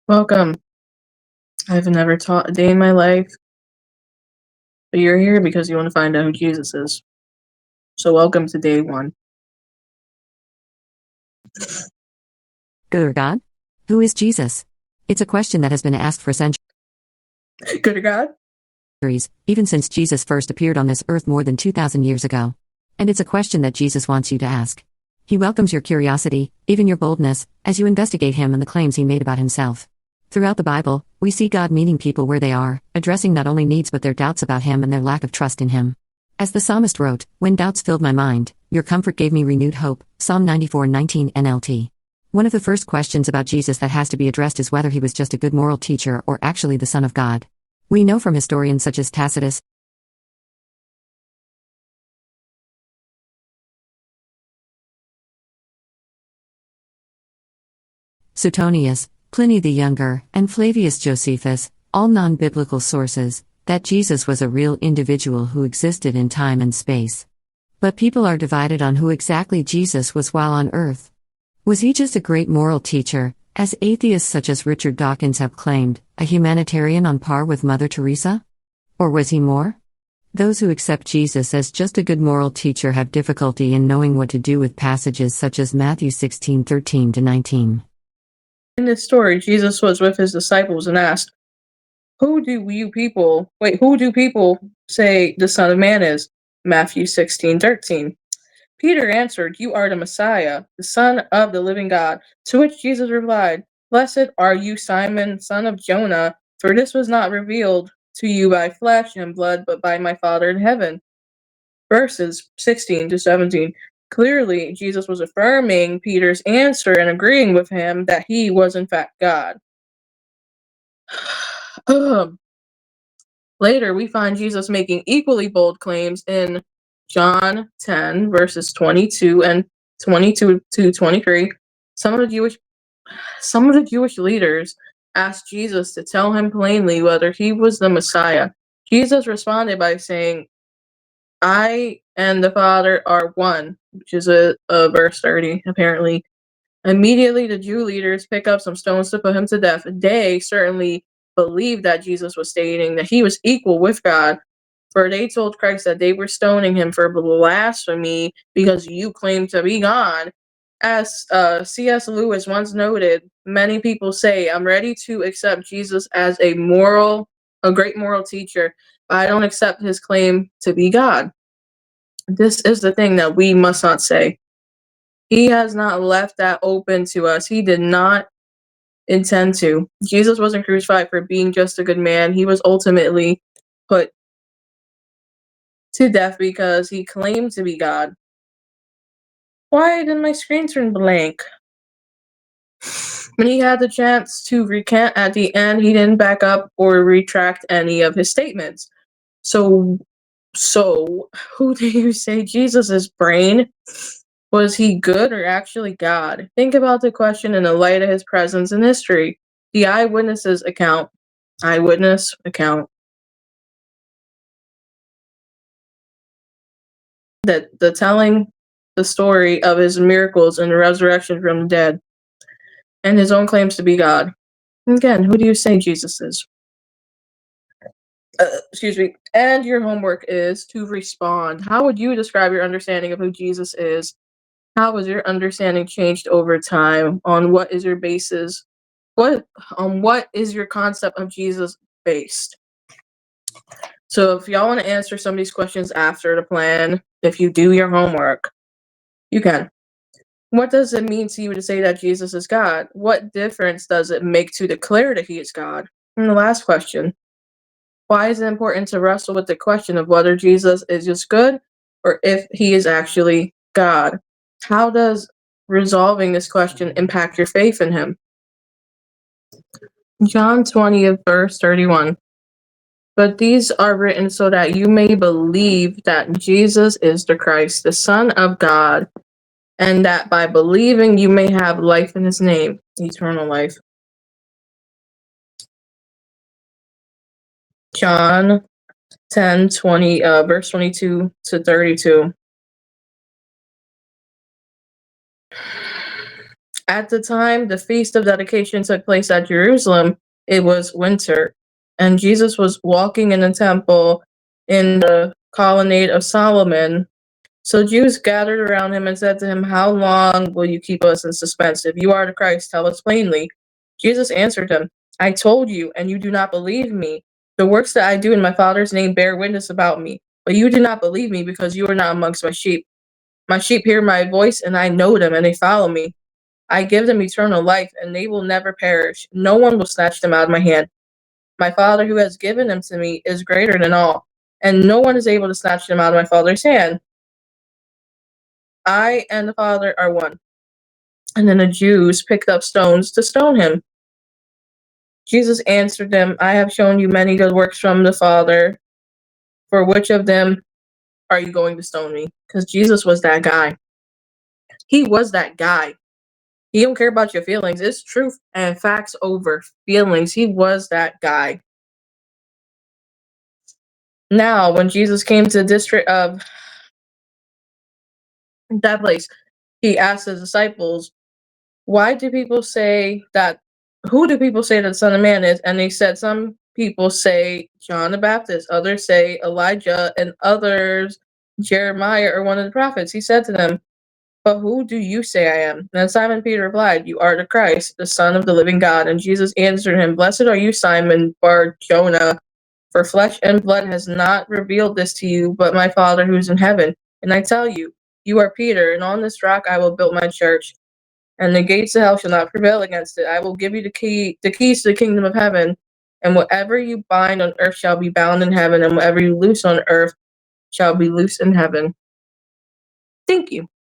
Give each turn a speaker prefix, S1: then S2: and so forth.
S1: Welcome. I've never taught a day in my life, but you're here because you want to find out who Jesus is. So welcome to day one.
S2: Good or God? Who is Jesus? It's a question that has been asked for centuries,
S1: Good to God?
S2: even since Jesus first appeared on this earth more than 2,000 years ago. And it's a question that Jesus wants you to ask. He welcomes your curiosity, even your boldness, as you investigate him and the claims he made about himself. Throughout the Bible, we see God meeting people where they are, addressing not only needs but their doubts about him and their lack of trust in him. As the psalmist wrote, "When doubts filled my mind, your comfort gave me renewed hope." Psalm 94:19 NLT. One of the first questions about Jesus that has to be addressed is whether he was just a good moral teacher or actually the Son of God. We know from historians such as Tacitus, Suetonius, Pliny the Younger, and Flavius Josephus, all non-biblical sources, that Jesus was a real individual who existed in time and space. But people are divided on who exactly Jesus was while on earth. Was he just a great moral teacher, as atheists such as Richard Dawkins have claimed, a humanitarian on par with Mother Teresa? Or was he more? Those who accept Jesus as just a good moral teacher have difficulty in knowing what to do with passages such as Matthew 16:13-19.
S1: In this story, Jesus was with his disciples and asked, who do people say the Son of Man is? Matthew 16:13. Peter answered, "You are the Messiah, the Son of the living God." To which Jesus replied, "Blessed are you, Simon, son of Jonah, for this was not revealed to you by flesh and blood, but by my Father in heaven." Verses 16-17. Clearly, Jesus was affirming Peter's answer and agreeing with him that he was in fact God. Later, we find Jesus making equally bold claims in John 10, verses 22 and 22 to 23. Some of the Jewish leaders asked Jesus to tell him plainly whether he was the Messiah. Jesus responded by saying, "I and the Father are one," which is a verse 30, apparently. Immediately, the Jew leaders pick up some stones to put him to death. They certainly believed that Jesus was stating that he was equal with God, for they told Christ that they were stoning him for blasphemy because you claim to be God. As C.S. Lewis once noted, many people say, "I'm ready to accept Jesus as a great moral teacher, but I don't accept his claim to be God." This is the thing that we must not say. He has not left that open to us. He did not intend to. Jesus wasn't crucified for being just a good man. He was ultimately put to death because he claimed to be God. Why did my screen turn blank? When he had the chance to recant at the end, he didn't back up or retract any of his statements. So who do you say Jesus is, brain? Was he good or actually God? Think about the question in the light of his presence in history. The eyewitness account that the telling the story of his miracles and the resurrection from the dead, and his own claims to be God. Again, who do you say Jesus is? Excuse me. And your homework is to respond. How would you describe your understanding of who Jesus is? How has your understanding changed over time? On what is your basis? What is your concept of Jesus based? So if y'all want to answer some of these questions after the plan, if you do your homework, you can. What does it mean to you to say that Jesus is God? What difference does it make to declare that he is God? And the last question, why is it important to wrestle with the question of whether Jesus is just good or if he is actually God? How does resolving this question impact your faith in him? John 20, verse 31. But these are written so that you may believe that Jesus is the Christ, the Son of God, and that by believing you may have life in his name, eternal life. John 10:20, verse 22 to 32. At the time the Feast of Dedication took place at Jerusalem, it was winter, and Jesus was walking in the temple in the colonnade of Solomon. So Jews gathered around him and said to him, "How long will you keep us in suspense? If you are the Christ, tell us plainly." Jesus answered them, "I told you, and you do not believe me. The works that I do in my Father's name bear witness about me, but you do not believe me because you are not amongst my sheep. My sheep hear my voice, and I know them, and they follow me. I give them eternal life, and they will never perish. No one will snatch them out of my hand. My Father who has given them to me is greater than all, and no one is able to snatch them out of my Father's hand. I and the Father are one." And then the Jews picked up stones to stone him. Jesus answered them, "I have shown you many good works from the Father. For which of them are you going to stone me?" Because Jesus was that guy. He was that guy. He don't care about your feelings. It's truth and facts over feelings. He was that guy. Now, when Jesus came to the district of that place, he asked his disciples, "Why do people say that? Who do people say that the Son of Man is?" And they said, "Some people say John the Baptist, others say Elijah, and others Jeremiah or one of the prophets." He said to them, "But who do you say I am?" Then Simon Peter replied, "You are the Christ, the Son of the living God." And Jesus answered him, "Blessed are you, Simon Bar Jonah, for flesh and blood has not revealed this to you, but my Father who is in heaven. And I tell you, you are Peter, and on this rock I will build my church, and the gates of hell shall not prevail against it. I will give you the keys to the kingdom of heaven, and whatever you bind on earth shall be bound in heaven, and whatever you loose on earth shall be loose in heaven." Thank you.